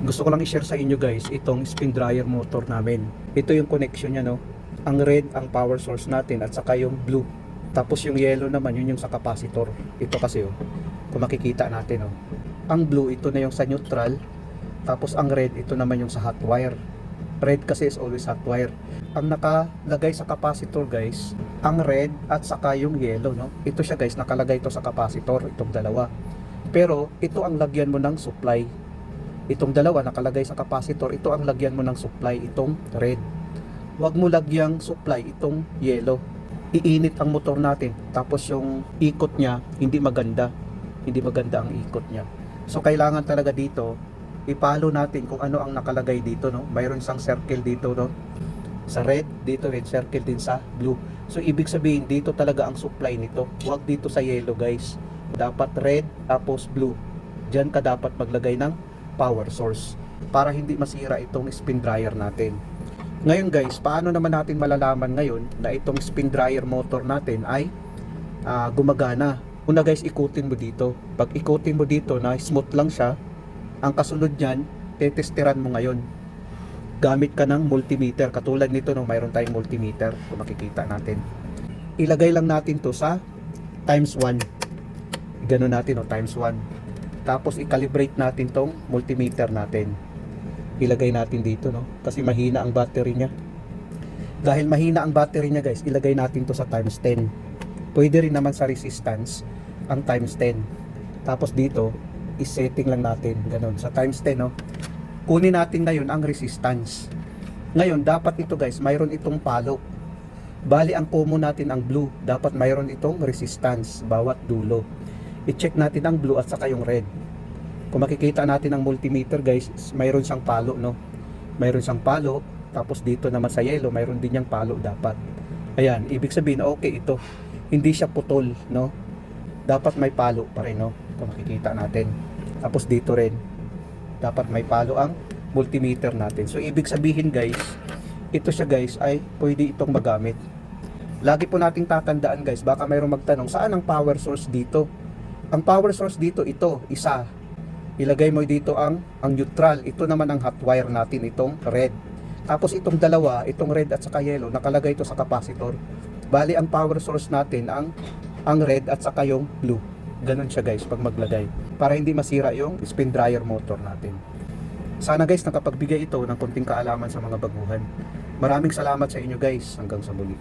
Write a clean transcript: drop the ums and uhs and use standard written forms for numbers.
Gusto ko lang i-share sa inyo guys itong spin dryer motor namin. Ito yung connection niya, no. Ang red ang power source natin at saka yung blue. Tapos yung yellow naman yun yung sa capacitor. Ito kasi kung makikita natin ang blue ito na yung sa neutral. Tapos ang red ito naman yung sa hot wire. Red kasi is always hot wire. Ang nakalagay sa capacitor guys, ang red at saka yung yellow, no. Ito siya guys, nakalagay ito sa capacitor, itong dalawa. Pero ito ang lagyan mo ng supply. Itong dalawa nakalagay sa capacitor, ito ang lagyan mo ng supply, itong red. Huwag mo lagyang supply itong yellow. Iinit ang motor natin. Tapos yung ikot niya hindi maganda. Hindi maganda ang ikot niya. So kailangan talaga dito ipalo natin kung ano ang nakalagay dito, no. Mayroon isang circle dito, no. Sa red, dito red circle din sa blue. So ibig sabihin dito talaga ang supply nito. Huwag dito sa yellow guys. Dapat red tapos blue. Diyan ka dapat maglagay ng power source para hindi masira itong spin dryer natin. Ngayon guys, paano naman natin malalaman ngayon na itong spin dryer motor natin ay gumagana? Una guys, ikutin mo dito. Pag ikutin mo dito na smooth lang siya, ang kasunod niyan, tetesteran mo ngayon. Gamit ka ng multimeter. Katulad nito mayroon tayong multimeter, kung makikita natin. Ilagay lang natin to sa times 1. Ganun natin times 1. Tapos i-calibrate natin tong multimeter natin. Ilagay natin dito, no, kasi mahina ang battery niya. Dahil mahina ang battery niya guys, ilagay natin to sa times 10. Pwede rin naman sa resistance ang times 10. Tapos dito i-setting lang natin ganun sa times 10, no. Kunin natin ngayon ang resistance. Ngayon dapat ito guys, mayroon itong palo. Bali ang common natin ang blue, dapat mayroon itong resistance bawat dulo. I-check natin ang blue at saka yung red. Kung makikita natin ang multimeter guys, mayroon siyang palo, no. Mayroon siyang palo. Tapos dito naman sa yellow, mayroon din yang palo dapat. Ayan, ibig sabihin okay ito. Hindi siya putol, no. Dapat may palo pa rin, no. Kung makikita natin. Tapos dito rin, dapat may palo ang multimeter natin. So ibig sabihin guys, ito siya guys ay pwede itong magamit. Lagi po nating tatandaan guys, baka mayroong magtanong, saan ang power source dito? Ang power source dito, ito, isa. Ilagay mo dito ang neutral. Ito naman ang hot wire natin, itong red. Tapos itong dalawa, itong red at saka yellow, nakalagay ito sa capacitor. Bali, ang power source natin, ang red at saka yung blue. Ganun siya guys, pag maglagay. Para hindi masira yung spin dryer motor natin. Sana guys, nakapagbigay ito ng konting kaalaman sa mga baguhan. Maraming salamat sa inyo guys. Hanggang sa muli.